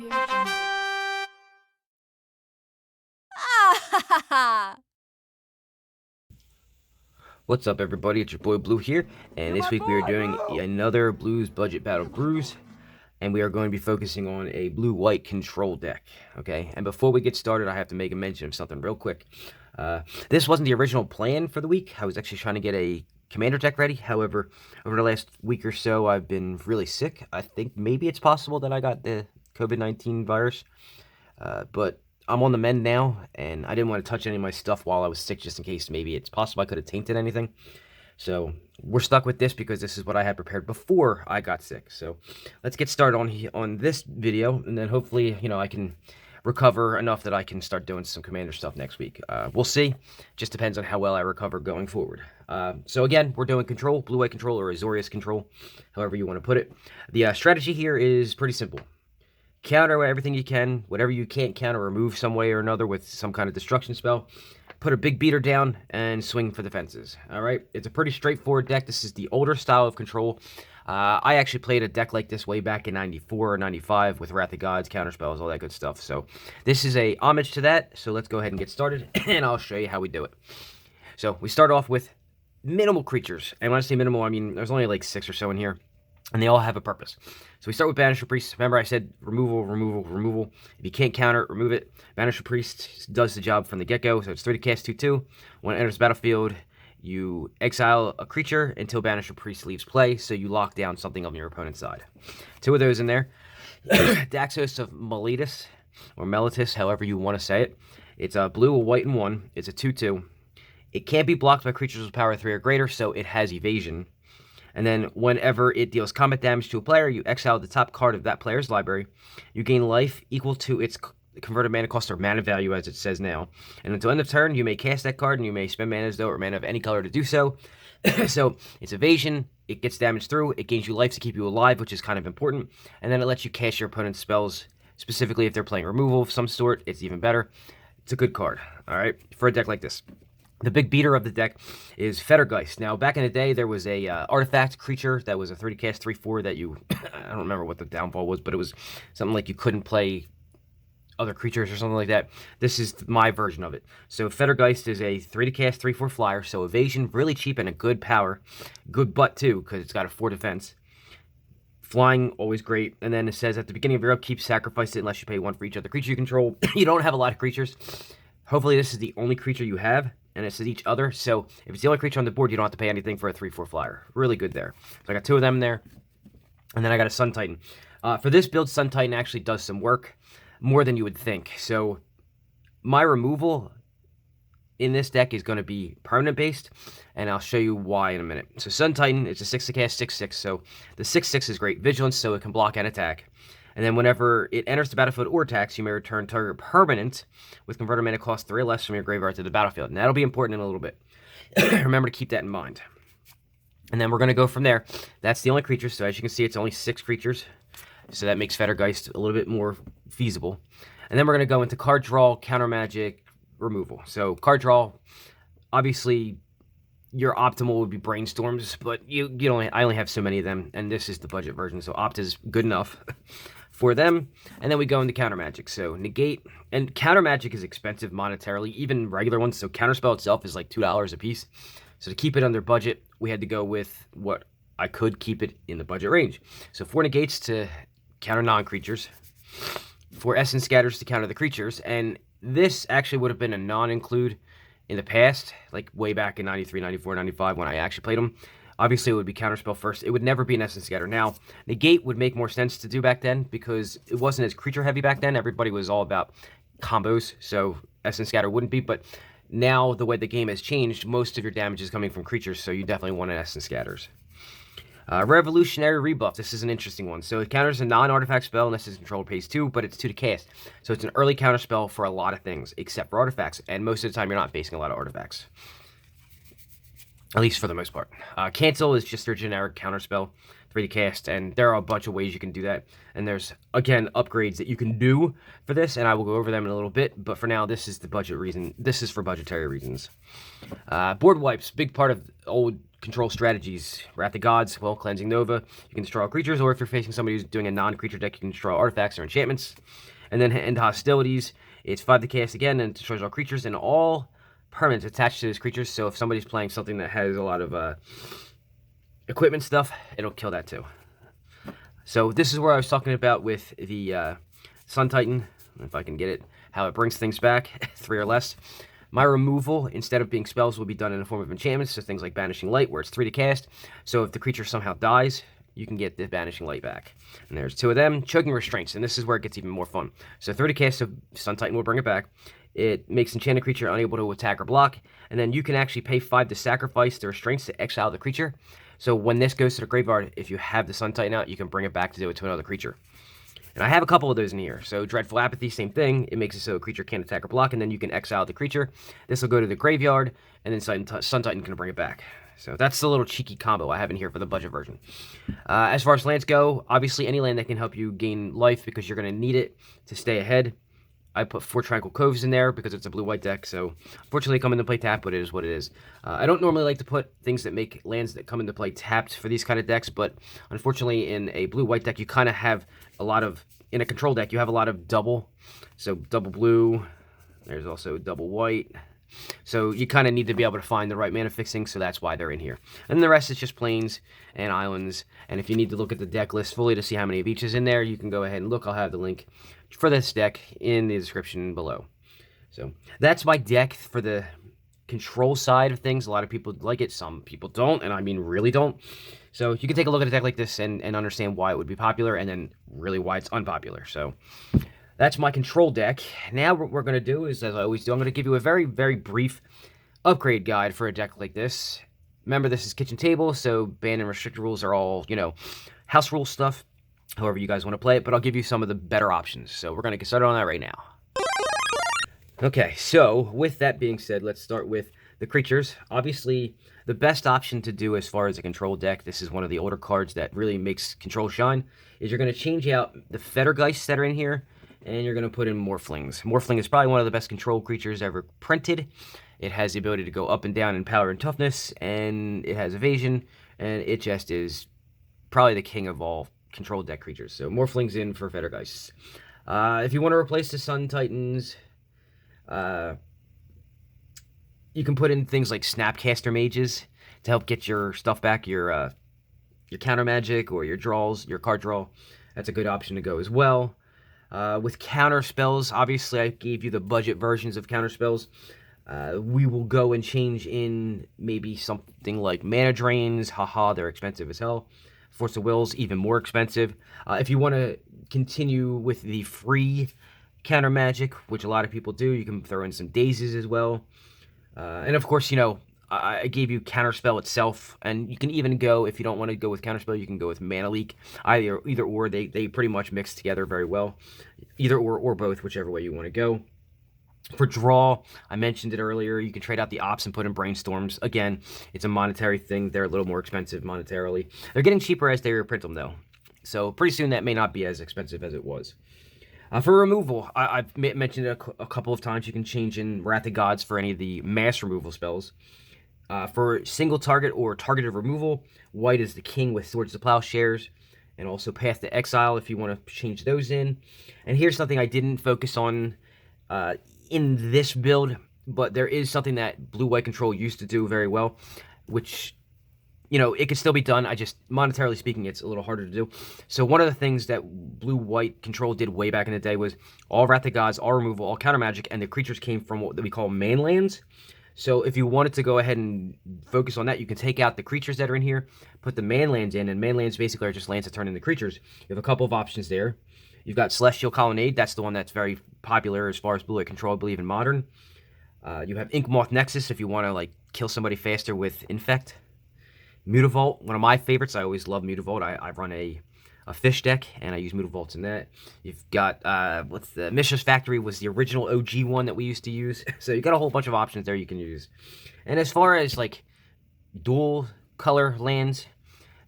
Ah! What's up, everybody? It's your boy Blue here, and this week we are doing another Blues Budget Battle Brews, and we are going to be focusing on a blue-white control deck, okay? And before we get started, I have to make a mention of something real quick. This wasn't the original plan for the week. I was actually trying to get a commander deck ready. However, over the last week or so, I've been really sick. I think maybe it's possible that I got the COVID-19 virus, but I'm on the mend now, and I didn't want to touch any of my stuff while I was sick, just in case maybe it's possible I could have tainted anything. So we're stuck with this because this is what I had prepared before I got sick. So let's get started on this video, and then hopefully, I can recover enough that I can start doing some commander stuff next week. We'll see. Just depends on how well I recover going forward. So again, we're doing control, blue-white control, or Azorius control, however you want to put it. The strategy here is pretty simple. Counter everything you can, whatever you can't counter, remove some way or another with some kind of destruction spell. Put a big beater down and swing for the fences. All right, it's a pretty straightforward deck. This is the older style of control. I actually played a deck like this way back in 94 or 95 with Wrath of Gods, counter spells, all that good stuff. So this is a homage to that. So let's go ahead and get started, and I'll show you how we do it. So we start off with minimal creatures. And when I say minimal, I mean there's only like 6 or so in here, and they all have a purpose. So we start with Banister Priests. Remember I said removal, removal, removal. If you can't counter it, remove it. Banister Priest does the job from the get-go. So it's 3 to cast, 2/2. When it enters the battlefield, you exile a creature until Banister Priest leaves play, so you lock down something on your opponent's side. 2 of those in there. Daxos of Meletis, or Meletis, however you want to say it. It's a blue, a white, and 1. It's a 2/2. It can't be blocked by creatures with power 3 or greater, so it has evasion. And then whenever it deals combat damage to a player, you exile the top card of that player's library. You gain life equal to its converted mana cost or mana value, as it says now. And until end of turn, you may cast that card, and you may spend mana as though or mana of any color to do so. So it's evasion, it gets damage through, it gains you life to keep you alive, which is kind of important. And then it lets you cast your opponent's spells, specifically if they're playing removal of some sort. It's even better. It's a good card, all right, for a deck like this. The big beater of the deck is Fettergeist. Now, back in the day, there was a artifact creature that was a 30 cast 3/4 that you... I don't remember what the downfall was, but it was something like you couldn't play other creatures or something like that. This is my version of it. So Fettergeist is a 3 cast 3/4 flyer, so evasion, really cheap, and a good power. Good butt, too, because it's got a 4 defense. Flying, always great. And then it says, at the beginning of your upkeep, sacrifice it unless you pay 1 for each other creature you control. You don't have a lot of creatures. Hopefully this is the only creature you have, and it says each other, so if it's the only creature on the board, you don't have to pay anything for a 3/4 flyer. Really good there. So I got 2 of them there, and then I got a Sun Titan. For this build, Sun Titan actually does some work, more than you would think. So my removal in this deck is going to be permanent based, and I'll show you why in a minute. So Sun Titan, it's a 6 to cast, 6/6, so the 6/6 is great. Vigilance, so it can block and attack. And then whenever it enters the battlefield or attacks, you may return target permanent with converted mana cost 3 or less from your graveyard to the battlefield. And that'll be important in a little bit. Remember to keep that in mind. And then we're going to go from there. That's the only creature. So as you can see, it's only 6 creatures. So that makes Fettergeist a little bit more feasible. And then we're going to go into card draw, counter magic, removal. So card draw, obviously your optimal would be brainstorms, but I only have so many of them, and this is the budget version, so opt is good enough for them. And then we go into counter magic. So negate, and counter magic is expensive monetarily, even regular ones. So counterspell itself is like $2 a piece. So to keep it under budget, we had to go with what I could keep it in the budget range. So 4 negates to counter non-creatures, 4 essence scatters to counter the creatures, and this actually would have been a non-include in the past, like way back in 93, 94, 95 when I actually played them. Obviously, it would be counterspell first. It would never be an essence scatter. Now, negate would make more sense to do back then because it wasn't as creature heavy back then. Everybody was all about combos, so essence scatter wouldn't be. But now, the way the game has changed, most of your damage is coming from creatures, so you definitely want an essence scatters. Revolutionary Rebuff. This is an interesting one. So it counters a non-artifact spell unless its controller pays 2, but it's 2 to cast. So it's an early counter spell for a lot of things, except for artifacts. And most of the time, you're not facing a lot of artifacts. At least for the most part. Cancel is just your generic counter spell, 3 to cast, and there are a bunch of ways you can do that. And there's, again, upgrades that you can do for this, and I will go over them in a little bit. But for now, this is the budget reason. This is for budgetary reasons. Board wipes, big part of old control strategies. Wrath of Gods, well, Cleansing Nova, you can destroy all creatures, or if you're facing somebody who's doing a non-creature deck, you can destroy artifacts or enchantments. And then End Hostilities, it's 5 to cast again, and destroys all creatures and all permanents attached to those creatures. So if somebody's playing something that has a lot of equipment stuff, it'll kill that too. So this is where I was talking about with the Sun Titan, if I can get it, how it brings things back, 3 or less. My removal, instead of being spells, will be done in the form of enchantments, so things like Banishing Light, where it's 3 to cast. So if the creature somehow dies, you can get the Banishing Light back. And there's 2 of them. Choking Restraints, and this is where it gets even more fun. So 3 to cast, so Sun Titan will bring it back. It makes enchanted creature unable to attack or block, and then you can actually pay 5 to sacrifice the restraints to exile the creature. So when this goes to the graveyard, if you have the Sun Titan out, you can bring it back to do it to another creature. And I have a couple of those in here. So Dreadful Apathy, same thing. It makes it so a creature can't attack or block, and then you can exile the creature. This will go to the graveyard, and then Sun Titan can bring it back. So that's the little cheeky combo I have in here for the budget version. As far as lands go, obviously any land that can help you gain life because you're going to need it to stay ahead. I put 4 Tranquil Coves in there because it's a blue-white deck, so unfortunately come into play tapped, but it is what it is. I don't normally like to put things that make lands that come into play tapped for these kind of decks, but unfortunately in a blue-white deck, you kind of have a lot of, in a control deck, you have a lot of double. So double blue, there's also double white. So you kind of need to be able to find the right mana fixing, so that's why they're in here. And the rest is just plains and islands, and if you need to look at the deck list fully to see how many of each is in there, you can go ahead and look. I'll have the link for this deck in the description below. So that's my deck for the control side of things. A lot of people like it, some people don't, and I mean really don't. So you can take a look at a deck like this and understand why it would be popular, and then really why it's unpopular. So that's my control deck. Now what we're going to do is, as I always do, I'm going to give you a very, very brief upgrade guide for a deck like this. Remember, this is kitchen table, so ban and restrict rules are all, you know, house rule stuff, however you guys want to play it, but I'll give you some of the better options. So we're going to get started on that right now. Okay, so with that being said, let's start with the creatures. Obviously, the best option to do as far as a control deck, this is one of the older cards that really makes control shine, is you're going to change out the Fettergeists that are in here, and you're going to put in Morphlings. Morphling is probably one of the best control creatures ever printed. It has the ability to go up and down in power and toughness, and it has evasion, and it just is probably the king of all control deck creatures. So Morphlings in for Fettergeists. If you want to replace the Sun Titans, you can put in things like Snapcaster Mages to help get your stuff back, your counter magic or your draws, your card draw. That's a good option to go as well. With counter spells, obviously I gave you the budget versions of counter spells. We will go and change in maybe something like Mana Drains. Haha, they're expensive as hell. Force of Wills, even more expensive. If you want to continue with the free counter magic, which a lot of people do, you can throw in some Dazes as well. And of course, you know, I gave you Counterspell itself, and you can even go, if you don't want to go with Counterspell, you can go with Mana Leak. Either or, they pretty much mix together very well. Either or both, whichever way you want to go. For draw, I mentioned it earlier, you can trade out the ops and put in Brainstorms. Again, it's a monetary thing. They're a little more expensive monetarily. They're getting cheaper as they reprint them, though. So pretty soon that may not be as expensive as it was. For removal, I've mentioned it a couple of times. You can change in Wrath of Gods for any of the mass removal spells. For single target or targeted removal, white is the king with Swords to Plowshares, and also Path to Exile if you want to change those in. And here's something I didn't focus on in this build, but there is something that blue-white control used to do very well, which, you know, it could still be done. I just, monetarily speaking, it's a little harder to do. So one of the things that blue-white control did way back in the day was all Wrath of Gods, all removal, all counter magic, and the creatures came from what we call main lands. So if you wanted to go ahead and focus on that, you can take out the creatures that are in here, put the main lands in, and main lands basically are just lands that turn into creatures. You have a couple of options there. You've got Celestial Colonnade. That's the one that's very popular as far as blue-white control, I believe, in Modern. You have Inkmoth Nexus if you want to, like, kill somebody faster with Infect. Mutavault, one of my favorites. I always love Mutavault. I run a fish deck, and I use Mutavaults in that. You've got, what's the Mishra's Factory was the original OG one that we used to use. So you got a whole bunch of options there you can use. And as far as, like, dual color lands,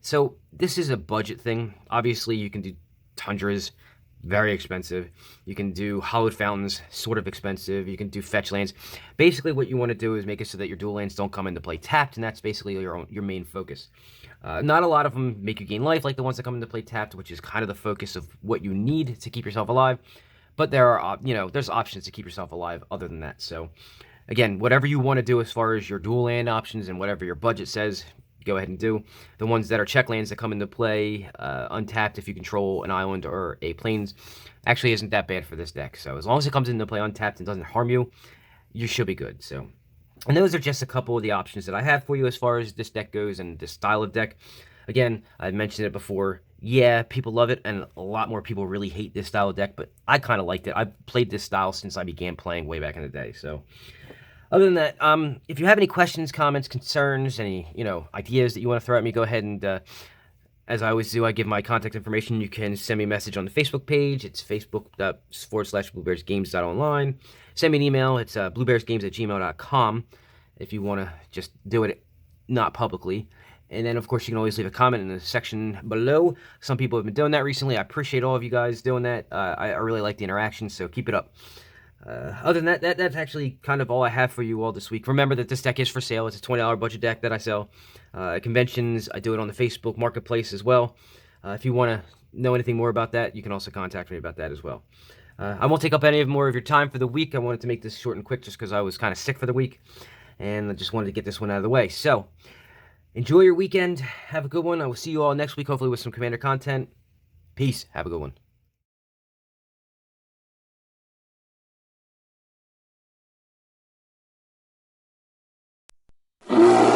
so this is a budget thing. Obviously, you can do Tundras, very expensive. You can do hollowed fountains, sort of expensive. You can do fetch lands. Basically, what you want to do is make it so that your dual lands don't come into play tapped, and that's basically your main focus. Not a lot of them make you gain life like the ones that come into play tapped, which is kind of the focus of what you need to keep yourself alive. But there are, there's options to keep yourself alive other than that. So, again, whatever you want to do as far as your dual land options and whatever your budget says, go ahead and do. The ones that are check lands that come into play, untapped if you control an island or a plains, actually isn't that bad for this deck. So as long as it comes into play untapped and doesn't harm you, you should be good. So, and those are just a couple of the options that I have for you as far as this deck goes and this style of deck. Again, I mentioned it before. Yeah, people love it, and a lot more people really hate this style of deck, but I kind of liked it. I've played this style since I began playing way back in the day, so... Other than that, if you have any questions, comments, concerns, any, ideas that you want to throw at me, go ahead and, as I always do, I give my contact information. You can send me a message on the Facebook page. It's facebook.com/bluebearsgames.online. Send me an email. It's bluebearsgames@gmail.com if you want to just do it not publicly. And then, of course, you can always leave a comment in the section below. Some people have been doing that recently. I appreciate all of you guys doing that. I really like the interaction, so keep it up. Other than that, that's actually kind of all I have for you all this week. Remember that this deck is for sale. It's a $20 budget deck that I sell. At conventions, I do it on the Facebook Marketplace as well. If you want to know anything more about that, you can also contact me about that as well. I won't take up any more of your time for the week. I wanted to make this short and quick just because I was kind of sick for the week. And I just wanted to get this one out of the way. So, enjoy your weekend. Have a good one. I will see you all next week, hopefully with some Commander content. Peace. Have a good one. You